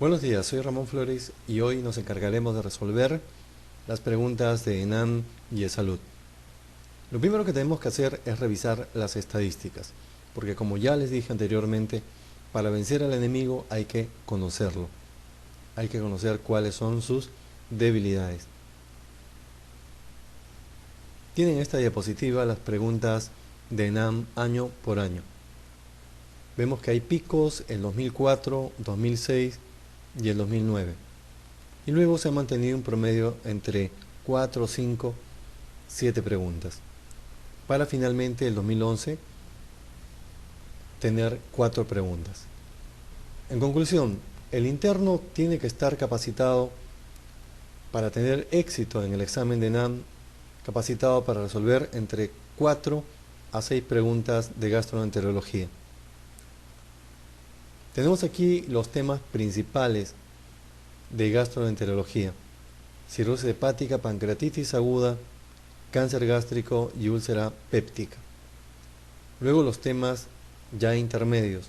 Buenos días, soy Ramón Flores y hoy nos encargaremos de resolver las preguntas de ENAM y eSalud. Lo primero que tenemos que hacer es revisar las estadísticas, porque como ya les dije anteriormente, para vencer al enemigo hay que conocerlo, hay que conocer cuáles son sus debilidades. Tienen en esta diapositiva las preguntas de ENAM año por año. Vemos que hay picos en 2004, 2006 y el 2009. Y luego se ha mantenido un promedio entre 4, 5, 7 preguntas. Para finalmente el 2011 tener 4 preguntas. En conclusión, el interno tiene que estar capacitado para tener éxito en el examen de ENAM, capacitado para resolver entre 4 a 6 preguntas de gastroenterología. Tenemos aquí los temas principales de gastroenterología: cirrosis hepática, pancreatitis aguda, cáncer gástrico y úlcera péptica. Luego los temas ya intermedios: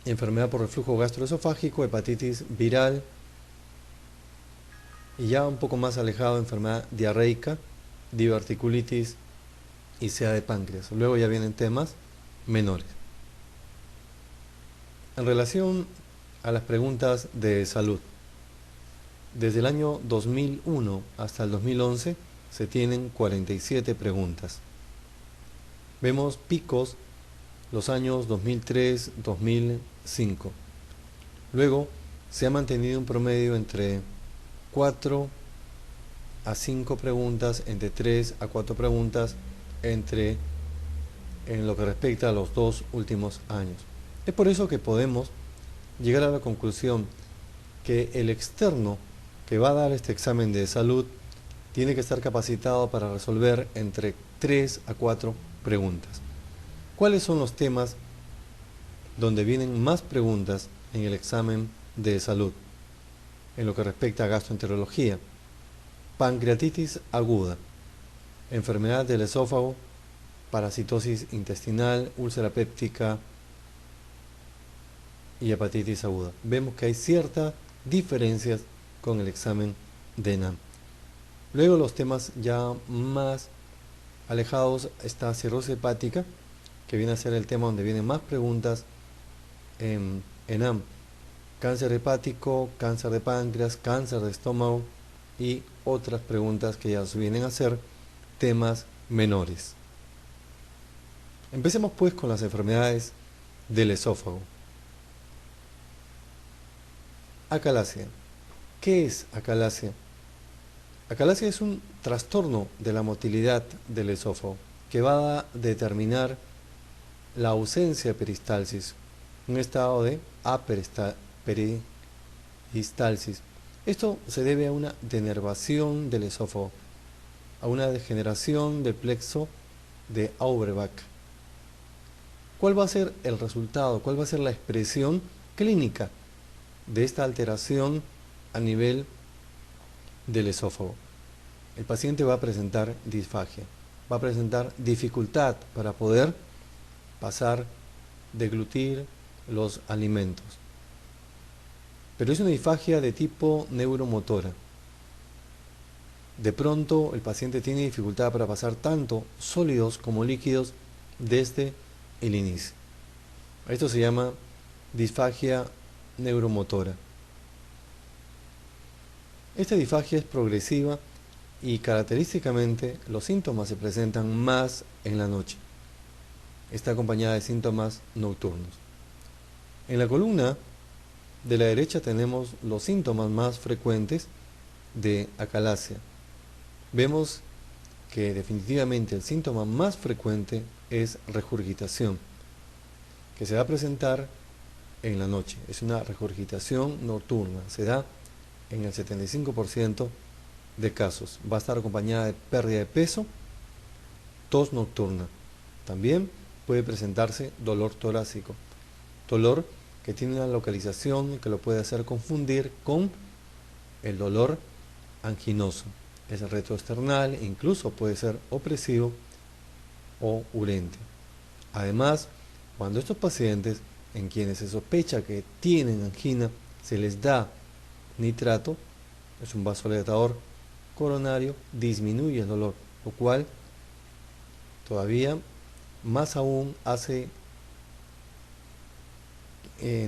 enfermedad por reflujo gastroesofágico, hepatitis viral, y ya un poco más alejado, enfermedad diarreica, diverticulitis y SEA de páncreas. Luego ya vienen temas menores. En relación a las preguntas de salud, desde el año 2001 hasta el 2011 se tienen 47 preguntas. Vemos picos los años 2003, 2005. Luego se ha mantenido un promedio entre 4 a 5 preguntas, entre 3 a 4 preguntas, en lo que respecta a los 2 últimos años. Es por eso que podemos llegar a la conclusión que el externo que va a dar este examen de salud tiene que estar capacitado para resolver entre 3 a 4 preguntas. ¿Cuáles son los temas donde vienen más preguntas en el examen de salud? En lo que respecta a gastroenterología: pancreatitis aguda, enfermedad del esófago, parasitosis intestinal, úlcera péptica y hepatitis aguda. Vemos que hay ciertas diferencias con el examen de ENAM. Luego los temas ya más alejados está cirrosis hepática, que viene a ser el tema donde vienen más preguntas en ENAM: cáncer hepático, cáncer de páncreas, cáncer de estómago y otras preguntas que ya se vienen a ser temas menores. Empecemos pues con las enfermedades del esófago. Acalasia. ¿Qué es acalasia? Acalasia es un trastorno de la motilidad del esófago que va a determinar la ausencia de peristalsis, un estado de aperistalsis. Esto se debe a una denervación del esófago, a una degeneración del plexo de Auerbach. ¿Cuál va a ser el resultado? ¿Cuál va a ser la expresión clínica de esta alteración a nivel del esófago? El paciente va a presentar disfagia, va a presentar dificultad para poder pasar, deglutir los alimentos. Pero es una disfagia de tipo neuromotora. De pronto el paciente tiene dificultad para pasar tanto sólidos como líquidos desde el inicio. Esto se llama disfagia neuromotora. Esta disfagia es progresiva y característicamente los síntomas se presentan más en la noche. Está acompañada de síntomas nocturnos. En la columna de la derecha tenemos los síntomas más frecuentes de acalasia. Vemos que definitivamente el síntoma más frecuente es regurgitación, que se va a presentar en la noche. Es una regurgitación nocturna, se da en el 75% de casos. Va a estar acompañada de pérdida de peso, tos nocturna. También puede presentarse dolor torácico, dolor que tiene una localización que lo puede hacer confundir con el dolor anginoso. Es retroesternal e incluso puede ser opresivo o urente. Además, cuando estos pacientes en quienes se sospecha que tienen angina se les da nitrato, es un vasodilatador coronario, disminuye el dolor, lo cual todavía más aún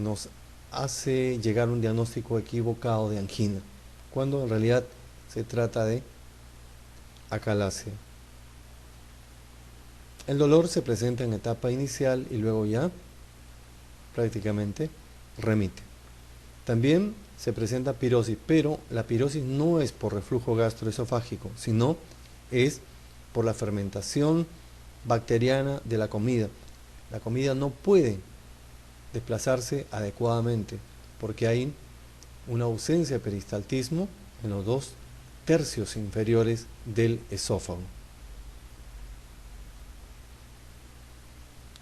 nos hace llegar a un diagnóstico equivocado de angina, cuando en realidad se trata de acalasia. El dolor se presenta en etapa inicial y luego ya prácticamente remite. También se presenta pirosis, pero la pirosis no es por reflujo gastroesofágico, sino es por la fermentación bacteriana de la comida. La comida no puede desplazarse adecuadamente porque hay una ausencia de peristaltismo en los 2/3 inferiores del esófago.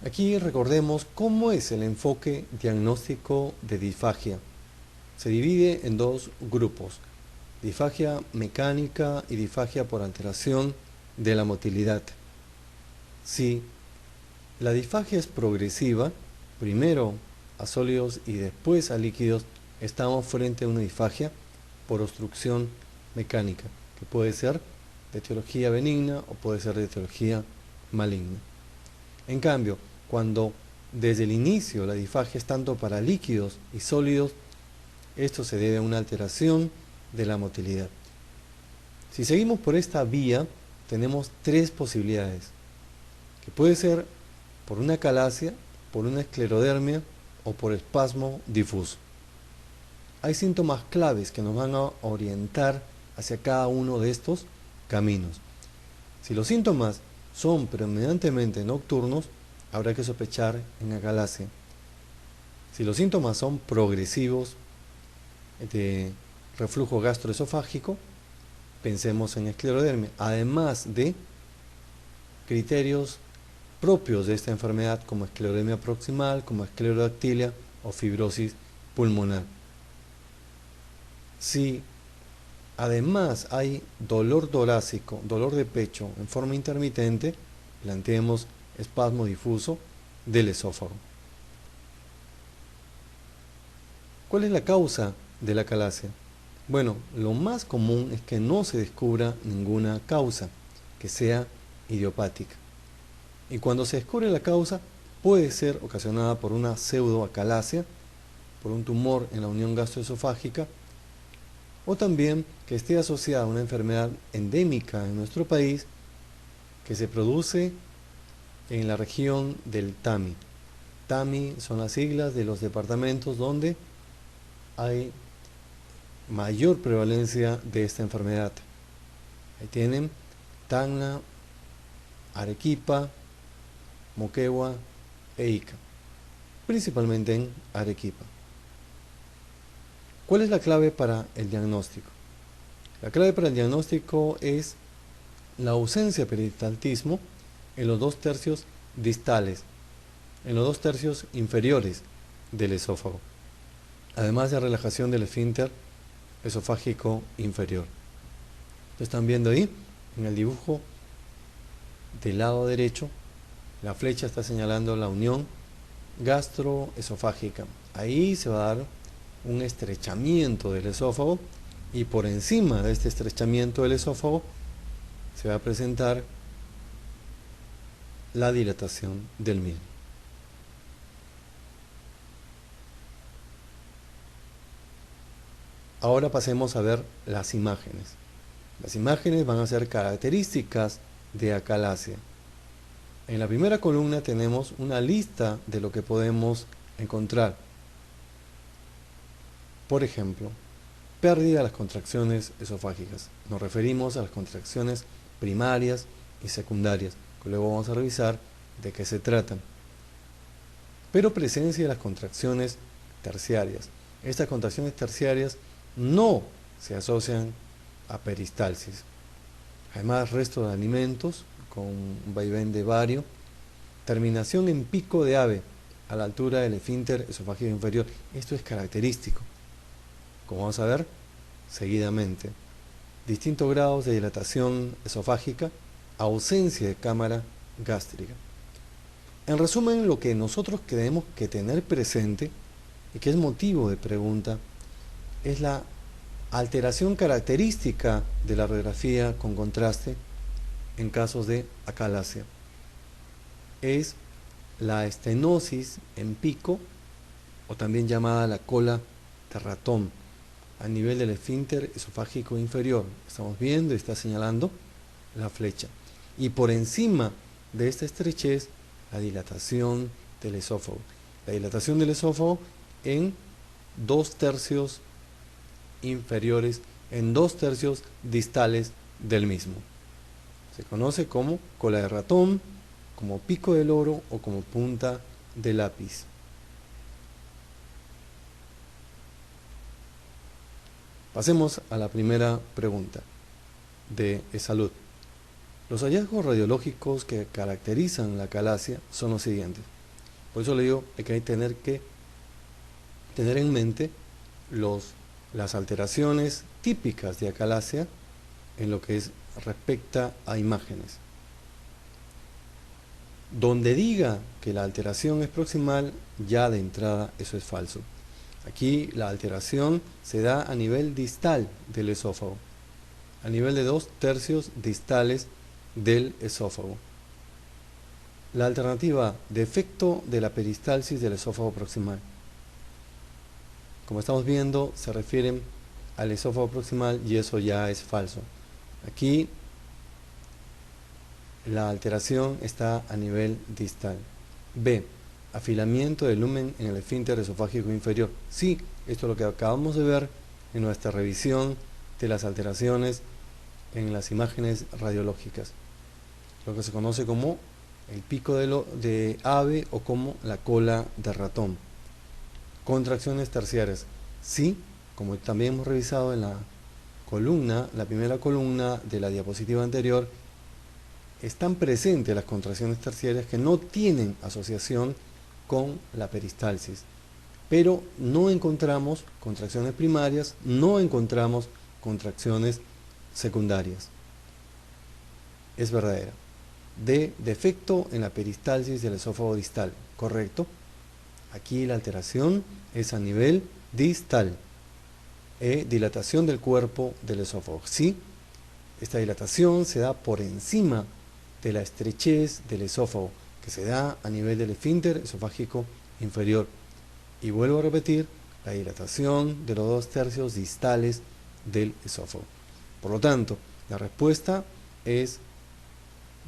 Aquí recordemos cómo es el enfoque diagnóstico de disfagia. Se divide en 2 grupos: disfagia mecánica y disfagia por alteración de la motilidad. Si la disfagia es progresiva, primero a sólidos y después a líquidos, estamos frente a una disfagia por obstrucción mecánica, que puede ser de etiología benigna o puede ser de etiología maligna. En cambio, cuando desde el inicio la disfagia es tanto para líquidos y sólidos, esto se debe a una alteración de la motilidad. Si seguimos por esta vía, tenemos 3 posibilidades, que puede ser por una acalasia, por una esclerodermia o por espasmo difuso. Hay síntomas claves que nos van a orientar hacia cada uno de estos caminos. Si los síntomas son predominantemente nocturnos, habrá que sospechar en acalasia. Si los síntomas son progresivos de reflujo gastroesofágico, pensemos en esclerodermia, además de criterios propios de esta enfermedad como esclerodermia proximal, como esclerodactilia o fibrosis pulmonar. Si además hay dolor torácico, dolor de pecho en forma intermitente, planteemos espasmo difuso del esófago. ¿Cuál es la causa de la acalasia? Bueno, lo más común es que no se descubra ninguna causa que sea idiopática. Y cuando se descubre la causa, puede ser ocasionada por una pseudoacalasia, por un tumor en la unión gastroesofágica, o también que esté asociada a una enfermedad endémica en nuestro país que se produce en la región del TAMI. TAMI son las siglas de los departamentos donde hay mayor prevalencia de esta enfermedad. Ahí tienen Tacna, Arequipa, Moquegua e Ica, principalmente en Arequipa. ¿Cuál es la clave para el diagnóstico? La clave para el diagnóstico es la ausencia de peristaltismo en los 2/3 distales, en los 2/3 inferiores del esófago, además de relajación del esfínter esofágico inferior. Lo están viendo ahí en el dibujo del lado derecho. La flecha está señalando la unión gastroesofágica. Ahí se va a dar un estrechamiento del esófago y por encima de este estrechamiento del esófago se va a presentar la dilatación del mismo. Ahora pasemos a ver las imágenes. Las imágenes van a ser características de acalasia. En la primera columna tenemos una lista de lo que podemos encontrar. Por ejemplo, pérdida de las contracciones esofágicas. Nos referimos a las contracciones primarias y secundarias, que luego vamos a revisar de qué se tratan. Pero presencia de las contracciones terciarias. Estas contracciones terciarias no se asocian a peristalsis. Además, resto de alimentos con un vaivén de vario. Terminación en pico de ave a la altura del esfínter esofágico inferior. Esto es característico, como vamos a ver seguidamente. Distintos grados de dilatación esofágica, ausencia de cámara gástrica. En resumen, lo que nosotros tenemos que tener presente y que es motivo de pregunta es la alteración característica de la radiografía con contraste en casos de acalasia. Es la estenosis en pico, o también llamada la cola de ratón, a nivel del esfínter esofágico inferior. Estamos viendo y está señalando la flecha. Y por encima de esta estrechez, la dilatación del esófago. La dilatación del esófago en 2/3 inferiores, en 2/3 distales del mismo. Se conoce como cola de ratón, como pico de loro o como punta de lápiz. Pasemos a la primera pregunta de salud. Los hallazgos radiológicos que caracterizan la acalasia son los siguientes. Por eso le digo que hay que tener en mente las alteraciones típicas de acalasia en lo que respecta a imágenes. Donde diga que la alteración es proximal, ya de entrada eso es falso. Aquí la alteración se da a nivel distal del esófago, a nivel de 2/3 distales del esófago. La alternativa, defecto de la peristalsis del esófago proximal. Como estamos viendo, se refieren al esófago proximal y eso ya es falso. Aquí la alteración está a nivel distal. B. Afilamiento del lumen en el esfínter esofágico inferior. Sí, esto es lo que acabamos de ver en nuestra revisión de las alteraciones en las imágenes radiológicas, lo que se conoce como el pico de ave o como la cola de ratón. Contracciones terciarias. Sí, como también hemos revisado en la primera columna de la diapositiva anterior, están presentes las contracciones terciarias que no tienen asociación con la peristalsis, pero no encontramos contracciones primarias, no encontramos contracciones secundarias. Es verdadera. D. Defecto en la peristalsis del esófago distal. Correcto. Aquí la alteración es a nivel distal. E. Dilatación del cuerpo del esófago. Sí, esta dilatación se da por encima de la estrechez del esófago, que se da a nivel del esfínter esofágico inferior. Y vuelvo a repetir, la dilatación de los 2/3 distales del esófago. Por lo tanto, la respuesta es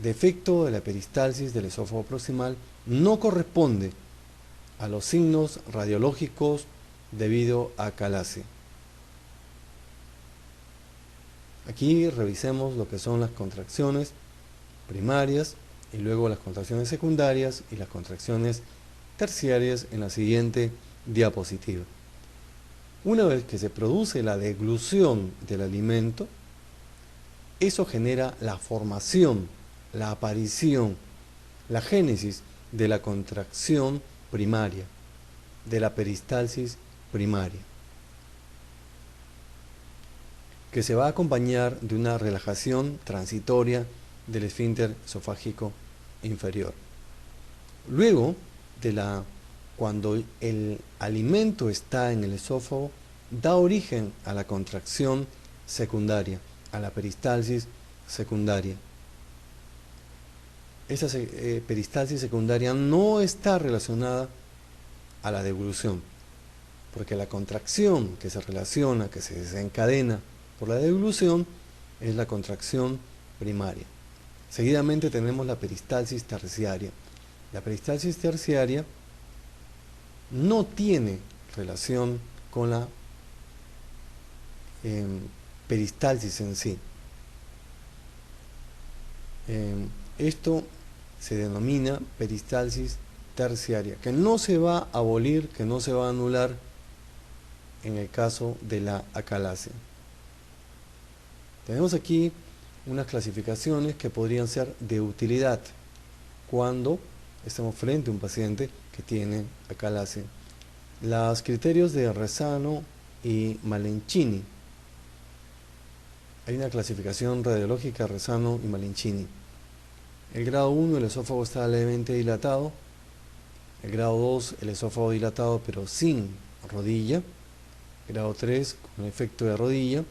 defecto de la peristalsis del esófago proximal, no corresponde a los signos radiológicos debido a acalasia. Aquí revisemos lo que son las contracciones primarias y luego las contracciones secundarias y las contracciones terciarias en la siguiente diapositiva. Una vez que se produce la deglución del alimento, eso genera la formación, la aparición, la génesis de la contracción primaria, de la peristalsis primaria, que se va a acompañar de una relajación transitoria del esfínter esofágico inferior. Luego, cuando el alimento está en el esófago, da origen a la contracción secundaria, a la peristalsis secundaria. Esa peristalsis secundaria no está relacionada a la deglución, porque la contracción que se relaciona, que se desencadena por la deglución, es la contracción primaria. Seguidamente tenemos la peristalsis terciaria. La peristalsis terciaria no tiene relación con la peristalsis en sí. Esto se denomina peristalsis terciaria, que no se va a abolir, que no se va a anular en el caso de la acalasia. Tenemos aquí unas clasificaciones que podrían ser de utilidad cuando estemos frente a un paciente que tiene acalasia. Los criterios de Resano y Malencini. Hay una clasificación radiológica Resano y Malencini. El grado 1, el esófago está levemente dilatado. El grado 2, el esófago dilatado pero sin rodilla. grado 3 con efecto de rodilla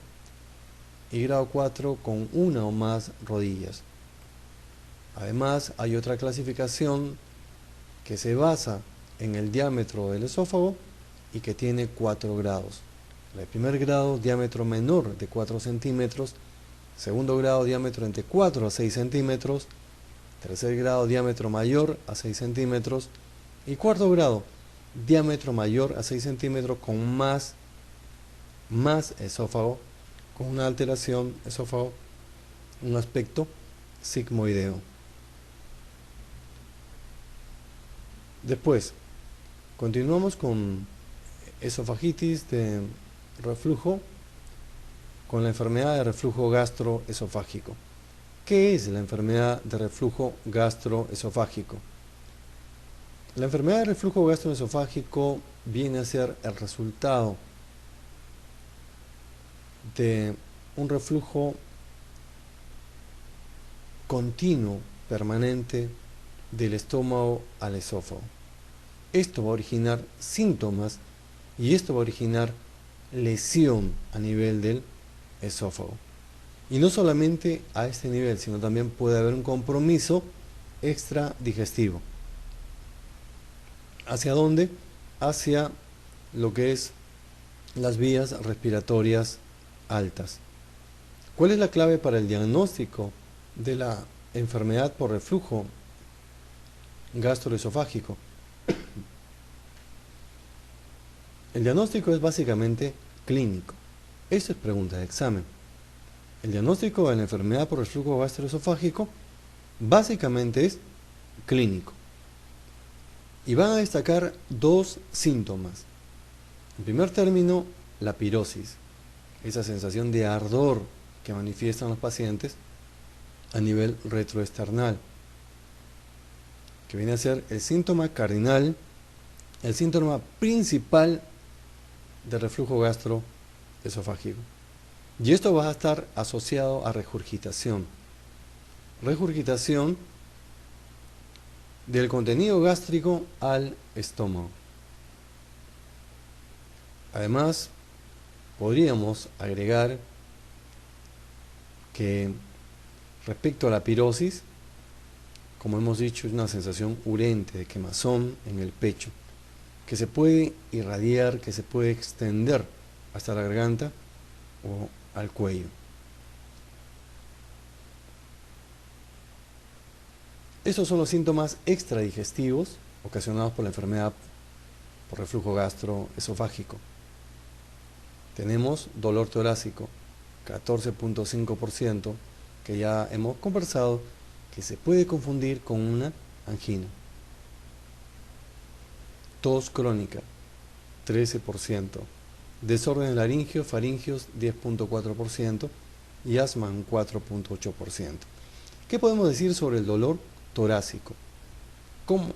y grado 4 con una o más rodillas. Además, hay otra clasificación que se basa en el diámetro del esófago y que tiene 4 grados. El primer grado, diámetro menor de 4 centímetros, segundo grado, diámetro entre 4 a 6 centímetros, tercer grado, diámetro mayor a 6 centímetros y cuarto grado, diámetro mayor a 6 centímetros con más esófago, con una alteración esófago, un aspecto sigmoideo. Después, continuamos con esofagitis de reflujo, con la enfermedad de reflujo gastroesofágico. ¿Qué es la enfermedad de reflujo gastroesofágico? La enfermedad de reflujo gastroesofágico viene a ser el resultado de un reflujo continuo, permanente, del estómago al esófago. Esto va a originar síntomas y esto va a originar lesión a nivel del esófago. Y no solamente a este nivel, sino también puede haber un compromiso extradigestivo. ¿Hacia dónde? Hacia lo que es las vías respiratorias altas. ¿Cuál es la clave para el diagnóstico de la enfermedad por reflujo gastroesofágico? El diagnóstico es básicamente clínico. Eso es pregunta de examen. El diagnóstico de la enfermedad por reflujo gastroesofágico básicamente es clínico. Y van a destacar dos síntomas. En primer término, la pirosis, esa sensación de ardor que manifiestan los pacientes a nivel retroesternal, que viene a ser el síntoma cardinal, el síntoma principal de reflujo gastroesofágico. Y esto va a estar asociado a regurgitación. Regurgitación del contenido gástrico al estómago. Además, podríamos agregar que respecto a la pirosis, como hemos dicho, es una sensación urente de quemazón en el pecho, que se puede irradiar, que se puede extender hasta la garganta o al cuello. Estos son los síntomas extradigestivos ocasionados por la enfermedad por reflujo gastroesofágico. Tenemos dolor torácico, 14.5%, que ya hemos conversado, que se puede confundir con una angina. Tos crónica, 13%. Desorden laringio, faringios, 10.4%. Y asma, un 4.8%. ¿Qué podemos decir sobre el dolor torácico? ¿Cómo?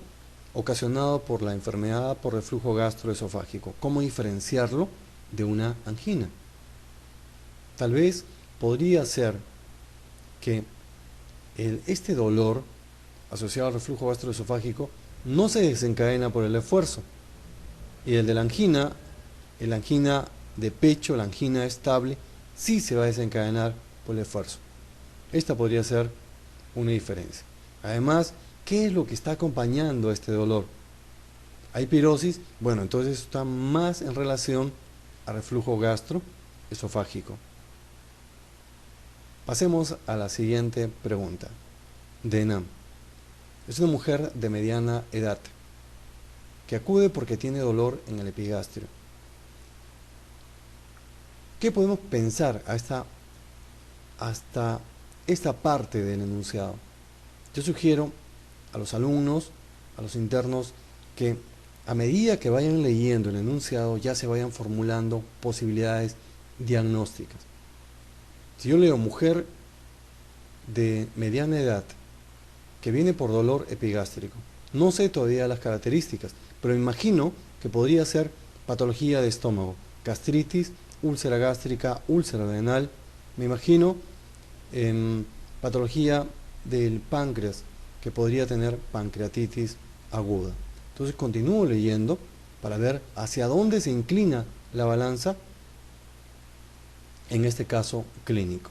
Ocasionado por la enfermedad por reflujo gastroesofágico. ¿Cómo diferenciarlo de una angina? Tal vez podría ser que este dolor asociado al reflujo gastroesofágico no se desencadena por el esfuerzo. Y el de la angina de pecho, la angina estable, sí se va a desencadenar por el esfuerzo. Esta podría ser una diferencia. Además, ¿qué es lo que está acompañando a este dolor? ¿Hay pirosis? Bueno, entonces está más en relación a reflujo gastroesofágico. Pasemos a la siguiente pregunta. Denam es una mujer de mediana edad que acude porque tiene dolor en el epigastrio. ¿Qué podemos pensar hasta esta parte del enunciado? Yo sugiero a los alumnos, a los internos, que a medida que vayan leyendo el enunciado ya se vayan formulando posibilidades diagnósticas. Si yo leo mujer de mediana edad que viene por dolor epigástrico, no sé todavía las características, pero imagino que podría ser patología de estómago, gastritis, úlcera gástrica, úlcera renal, me imagino patología del páncreas, que podría tener pancreatitis aguda. Entonces continúo leyendo para ver hacia dónde se inclina la balanza en este caso clínico.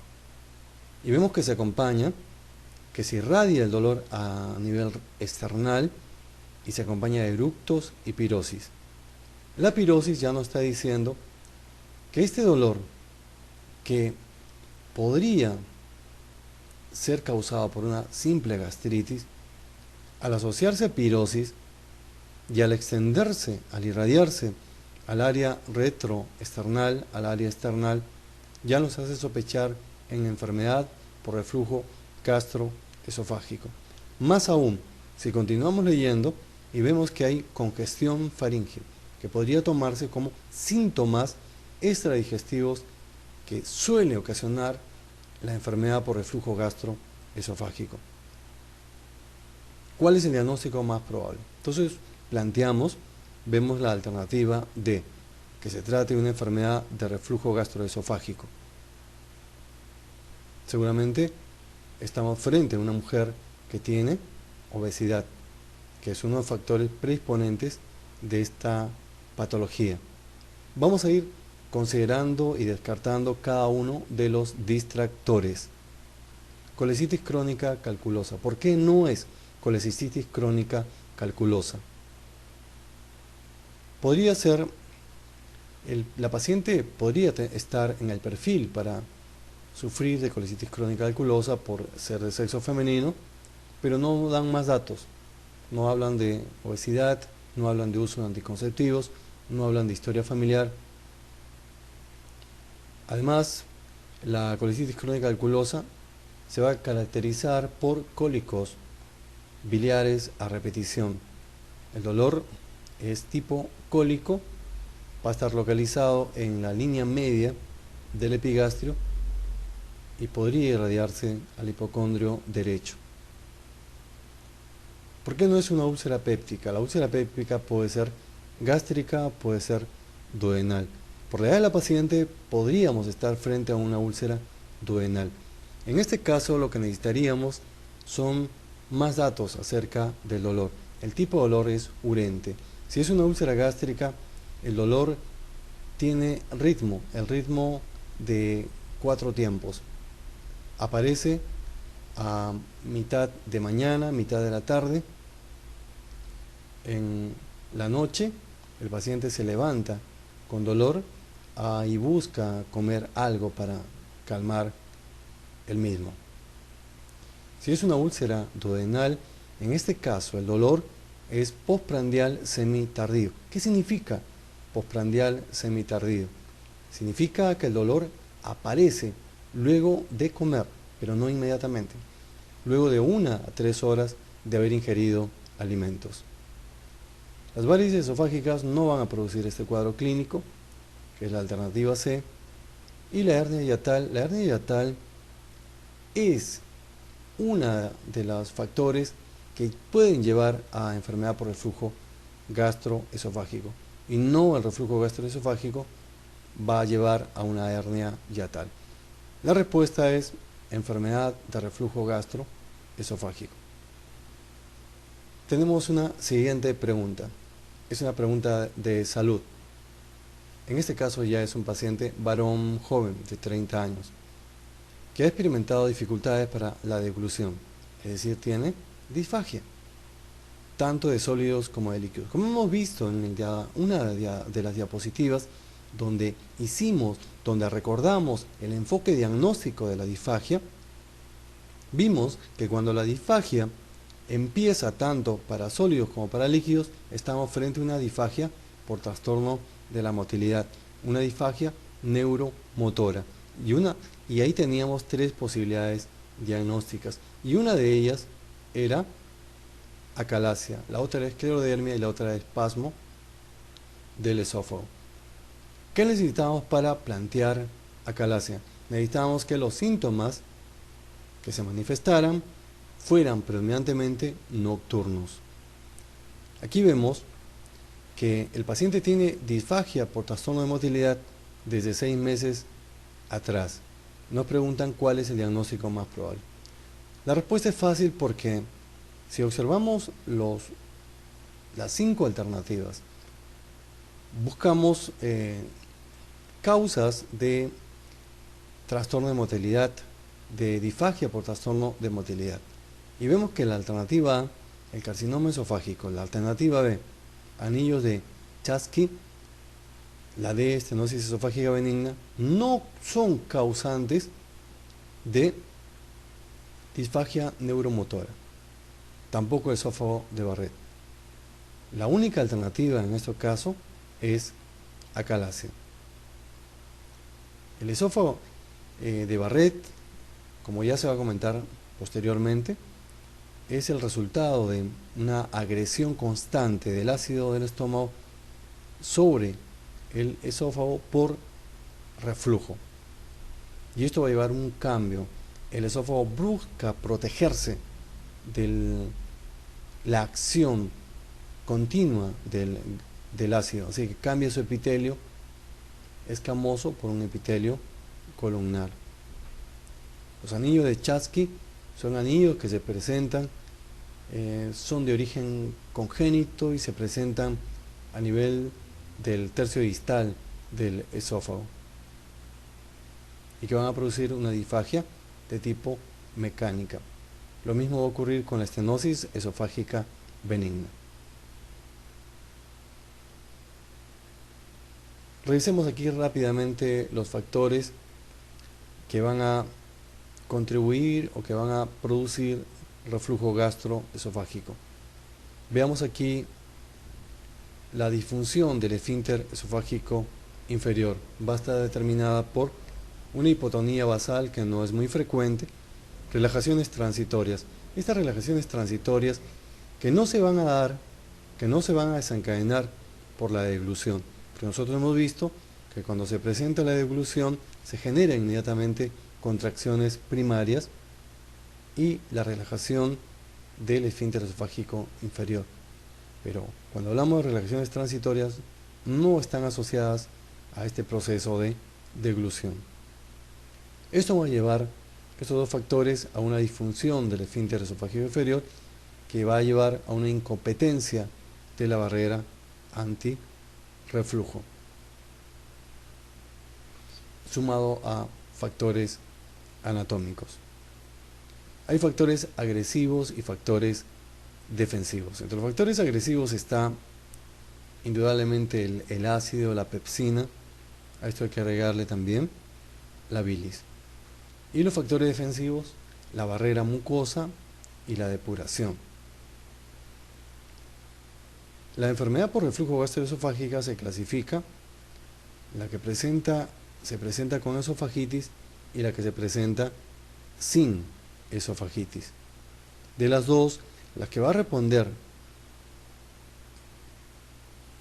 Y vemos que se acompaña, que se irradia el dolor a nivel external y se acompaña de eructos y pirosis. La pirosis ya nos está diciendo que este dolor, que podría ser causado por una simple gastritis, al asociarse a pirosis y al extenderse, al irradiarse al área retroesternal, al área external, ya nos hace sospechar en enfermedad por reflujo gastroesofágico. Más aún, si continuamos leyendo y vemos que hay congestión faríngea, que podría tomarse como síntomas extradigestivos que suele ocasionar la enfermedad por reflujo gastroesofágico. ¿Cuál es el diagnóstico más probable? Entonces vemos la alternativa de que se trate de una enfermedad de reflujo gastroesofágico. Seguramente estamos frente a una mujer que tiene obesidad, que es uno de los factores predisponentes de esta patología. Vamos a ir considerando y descartando cada uno de los distractores. Colecitis crónica calculosa. ¿Por qué no es colecistitis crónica calculosa? Podría ser, la paciente podría estar en el perfil para sufrir de colecitis crónica calculosa por ser de sexo femenino, pero no dan más datos. No hablan de obesidad, no hablan de uso de anticonceptivos, no hablan de historia familiar. Además, la colecitis crónica calculosa se va a caracterizar por cólicos biliares a repetición. El dolor es tipo cólico, va a estar localizado en la línea media del epigastrio y podría irradiarse al hipocondrio derecho. ¿Por qué no es una úlcera péptica? La úlcera péptica puede ser gástrica, puede ser duodenal. Por la edad de la paciente podríamos estar frente a una úlcera duodenal. En este caso lo que necesitaríamos son más datos acerca del dolor. El tipo de dolor es urente. Si es una úlcera gástrica, el dolor tiene ritmo, el ritmo de 4 tiempos. Aparece a mitad de mañana, mitad de la tarde. En la noche el paciente se levanta con dolor y busca comer algo para calmar el mismo. Si es una úlcera duodenal, en este caso el dolor es postprandial semitardío. ¿Qué significa postprandial semitardío? Significa que el dolor aparece luego de comer, pero no inmediatamente, luego de 1 a 3 horas de haber ingerido alimentos. Las varices esofágicas no van a producir este cuadro clínico, que es la alternativa C, y la hernia hiatal es una de los factores que pueden llevar a enfermedad por reflujo gastroesofágico, y no el reflujo gastroesofágico va a llevar a una hernia hiatal. La respuesta es enfermedad de reflujo gastroesofágico. Tenemos una siguiente pregunta. Es una pregunta de salud. En este caso ya es un paciente varón joven de 30 años que ha experimentado dificultades para la deglución, es decir, tiene disfagia, tanto de sólidos como de líquidos. Como hemos visto en una de las diapositivas donde recordamos el enfoque diagnóstico de la disfagia, vimos que cuando la disfagia empieza tanto para sólidos como para líquidos, estamos frente a una disfagia por trastorno de la motilidad, una disfagia neuromotora. Y ahí teníamos 3 posibilidades diagnósticas. Y una de ellas era acalasia, la otra era esclerodermia y la otra era espasmo del esófago. ¿Qué necesitábamos para plantear acalasia? Necesitábamos que los síntomas que se manifestaran fueran predominantemente nocturnos. Aquí vemos que el paciente tiene disfagia por trastorno de motilidad desde 6 meses atrás. Nos preguntan cuál es el diagnóstico más probable. La respuesta es fácil porque si observamos las 5 alternativas, buscamos causas de trastorno de motilidad, de disfagia por trastorno de motilidad. Y vemos que la alternativa A, el carcinoma esofágico, la alternativa B, anillos de Chasky, la D, estenosis esofágica benigna, no son causantes de disfagia neuromotora, tampoco el esófago de Barrett. La única alternativa en este caso es acalasia. El esófago de Barrett, como ya se va a comentar posteriormente, es el resultado de una agresión constante del ácido del estómago sobre el esófago por reflujo. Y esto va a llevar un cambio. El esófago busca protegerse de la acción continua del ácido, así que cambia su epitelio escamoso por un epitelio columnar. Los anillos de Chasky son anillos que se presentan, son de origen congénito y se presentan a nivel del tercio distal del esófago y que van a producir una disfagia de tipo mecánica. Lo mismo va a ocurrir con la estenosis esofágica benigna. Revisemos aquí rápidamente los factores que van a contribuir o que van a producir reflujo gastroesofágico. Veamos aquí la disfunción del esfínter esofágico inferior. Va a estar determinada por una hipotonía basal que no es muy frecuente, relajaciones transitorias. Estas relajaciones transitorias que no se van a dar, que no se van a desencadenar por la deglución. Porque nosotros hemos visto que cuando se presenta la deglución se generan inmediatamente contracciones primarias y la relajación del esfínter esofágico inferior. Pero cuando hablamos de relajaciones transitorias no están asociadas a este proceso de deglución. Esto va a llevar, estos dos factores, a una disfunción del esfínter esofágico inferior que va a llevar a una incompetencia de la barrera antirreflujo, sumado a factores anatómicos. Hay factores agresivos y factores defensivos. Entre los factores agresivos está indudablemente el ácido, la pepsina. A esto hay que agregarle también la bilis. Y los factores defensivos, la barrera mucosa y la depuración. La enfermedad por reflujo gastroesofágica se clasifica la que se presenta con esofagitis y la que se presenta sin esofagitis. De las dos, la que va a responder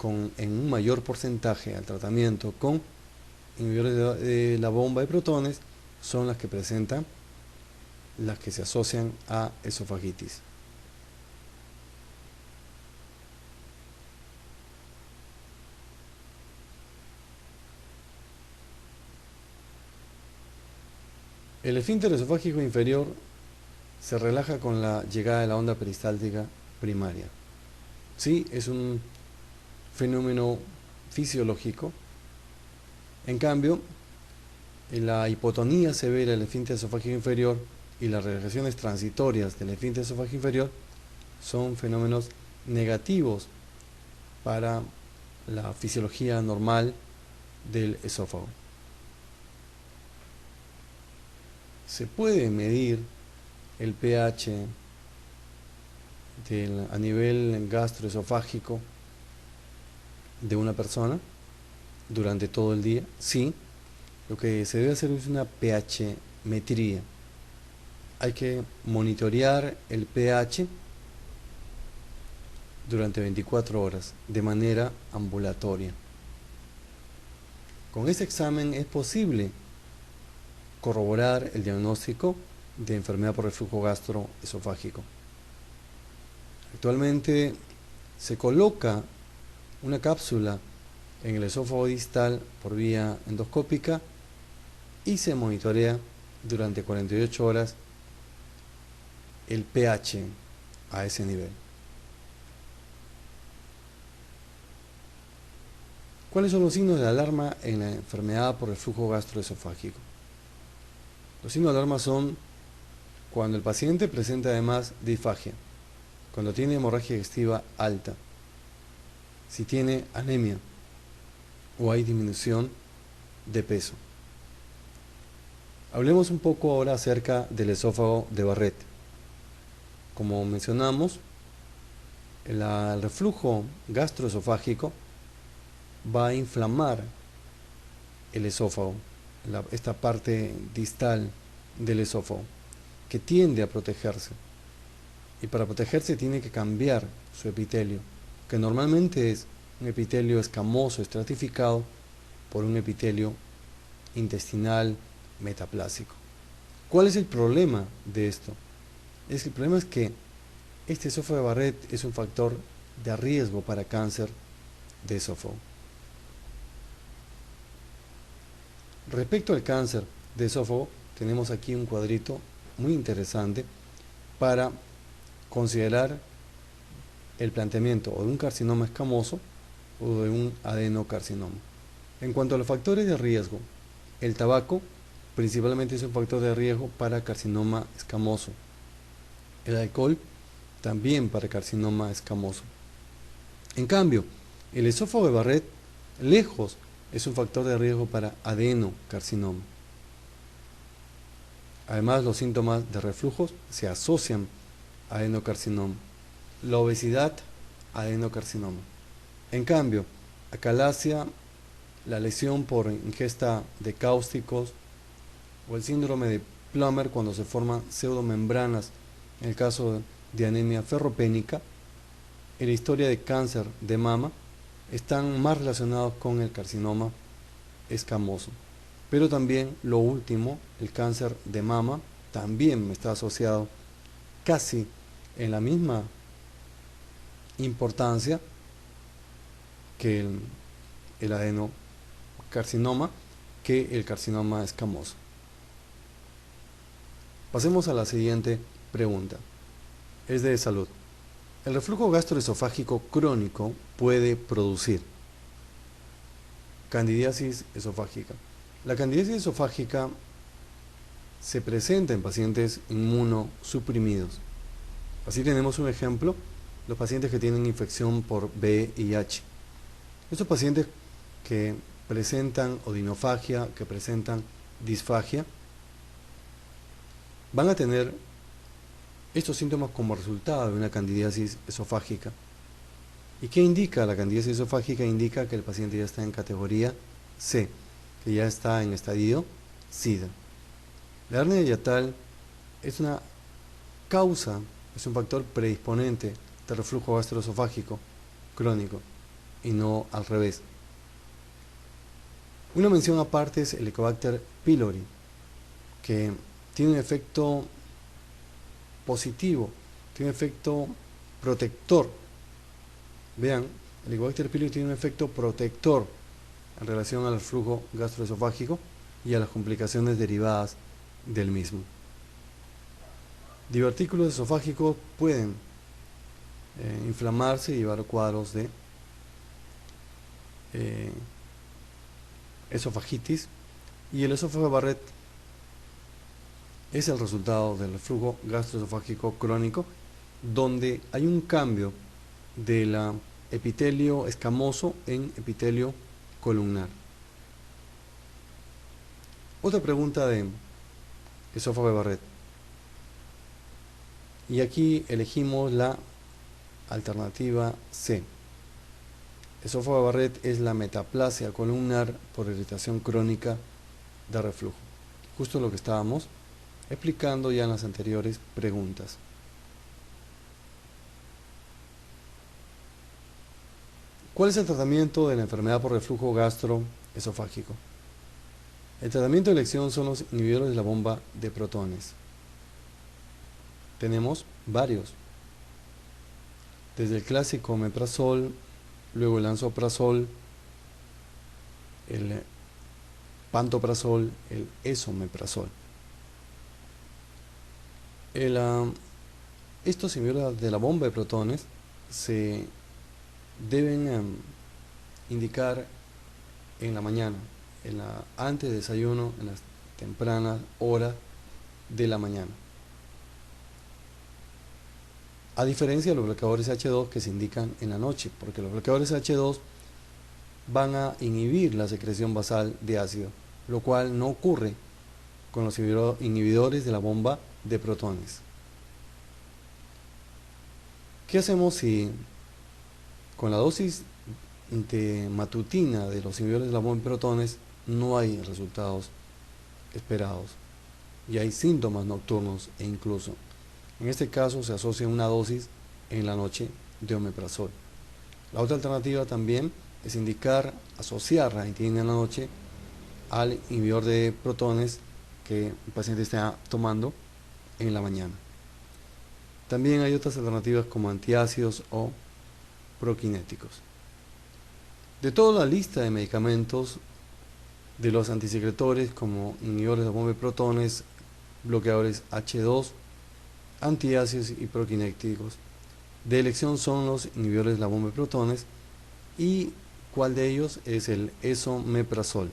en un mayor porcentaje al tratamiento con inhibidores de la bomba de protones son las que presentan, las que se asocian a esofagitis. El esfínter esofágico inferior se relaja con la llegada de la onda peristáltica primaria. Sí, es un fenómeno fisiológico. En cambio, la hipotonía severa del esfínter esofágico inferior y las relajaciones transitorias del esfínter esofágico inferior son fenómenos negativos para la fisiología normal del esófago. Se puede medir el pH a nivel gastroesofágico de una persona durante todo el día. Sí, lo que se debe hacer es una pH-metría. Hay que monitorear el pH durante 24 horas de manera ambulatoria. Con ese examen es posible corroborar el diagnóstico de enfermedad por reflujo gastroesofágico. Actualmente se coloca una cápsula en el esófago distal por vía endoscópica y se monitorea durante 48 horas el pH a ese nivel. ¿Cuáles son los signos de alarma en la enfermedad por reflujo gastroesofágico? Los signos de alarma son cuando el paciente presenta además disfagia, cuando tiene hemorragia digestiva alta, si tiene anemia o hay disminución de peso. Hablemos un poco ahora acerca del esófago de Barrett. Como mencionamos, el reflujo gastroesofágico va a inflamar el esófago, esta parte distal del esófago, que tiende a protegerse. Y para protegerse tiene que cambiar su epitelio, que normalmente es un epitelio escamoso estratificado por un epitelio intestinal metaplásico. ¿Cuál es el problema de esto? El problema es que este esófago de Barrett es un factor de riesgo para cáncer de esófago. Respecto al cáncer de esófago, tenemos aquí un cuadrito muy interesante para considerar el planteamiento o de un carcinoma escamoso o de un adenocarcinoma. En cuanto a los factores de riesgo, el tabaco principalmente es un factor de riesgo para carcinoma escamoso. El alcohol también para carcinoma escamoso. En cambio, el esófago de Barrett, lejos, es un factor de riesgo para adenocarcinoma. Además, los síntomas de reflujo se asocian a adenocarcinoma. La obesidad, adenocarcinoma. En cambio, acalasia, la lesión por ingesta de cáusticos o el síndrome de Plummer cuando se forman pseudomembranas, en el caso de anemia ferropénica, en la historia de cáncer de mama, están más relacionados con el carcinoma escamoso. Pero también lo último, el cáncer de mama, también está asociado casi en la misma importancia que el adenocarcinoma, que el carcinoma escamoso. Pasemos a la siguiente pregunta. Es de salud. El reflujo gastroesofágico crónico puede producir candidiasis esofágica. La candidiasis esofágica se presenta en pacientes inmunosuprimidos. Así tenemos un ejemplo, los pacientes que tienen infección por VIH. Estos pacientes que presentan odinofagia, que presentan disfagia, van a tener estos síntomas como resultado de una candidiasis esofágica. ¿Y qué indica la candidiasis esofágica? Indica que el paciente ya está en categoría C, que ya está en estadio SIDA. La hernia hiatal es una causa, es un factor predisponente de reflujo gastroesofágico crónico y no al revés. Una mención aparte es el Helicobacter pylori, que tiene un efecto positivo, tiene un efecto protector. Vean, el Helicobacter pylori tiene un efecto protector en relación al flujo gastroesofágico y a las complicaciones derivadas del mismo. Divertículos esofágicos pueden inflamarse y llevar cuadros de esofagitis, y el esófago de Barrett es el resultado del reflujo gastroesofágico crónico, donde hay un cambio del epitelio escamoso en epitelio columnar. Otra pregunta de esófago de Barrett. Y aquí elegimos la alternativa C. Esófago de Barrett es la metaplasia columnar por irritación crónica de reflujo. Justo lo que estábamos explicando ya en las anteriores preguntas. ¿Cuál es el tratamiento de la enfermedad por reflujo gastroesofágico? El tratamiento de elección son los inhibidores de la bomba de protones. Tenemos varios, desde el clásico omeprazol, luego el lansoprazol, el pantoprazol, el esomeprazol. Estos inhibidores de la bomba de protones se deben indicar en la mañana, antes del desayuno, en las tempranas horas de la mañana. A diferencia de los bloqueadores H2 que se indican en la noche, porque los bloqueadores H2 van a inhibir la secreción basal de ácido, lo cual no ocurre con los inhibidores de la bomba de protones. ¿Qué hacemos si con la dosis de matutina de los inhibidores de la bomba de protones no hay resultados esperados y hay síntomas nocturnos e incluso en este caso se asocia una dosis en la noche de omeprazol? La otra alternativa también es asociar la ranitidina en la noche al inhibidor de protones que el paciente está tomando en la mañana. También hay otras alternativas como antiácidos o prokinéticos. De toda la lista de medicamentos de los antisecretores como inhibidores de la bomba de protones, bloqueadores H2, antiácidos y prokinéticos, de elección son los inhibidores de la bomba de protones. ¿Y cuál de ellos es el esomeprazol?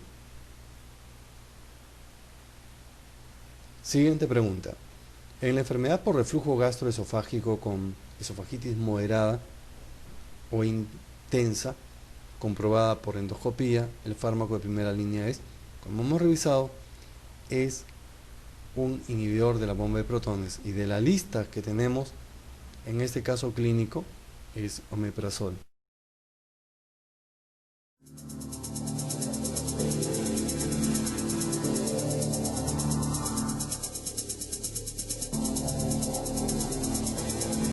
Siguiente pregunta. En la enfermedad por reflujo gastroesofágico con esofagitis moderada o intensa, comprobada por endoscopía, el fármaco de primera línea es, como hemos revisado, es un inhibidor de la bomba de protones, y de la lista que tenemos en este caso clínico es omeprazol.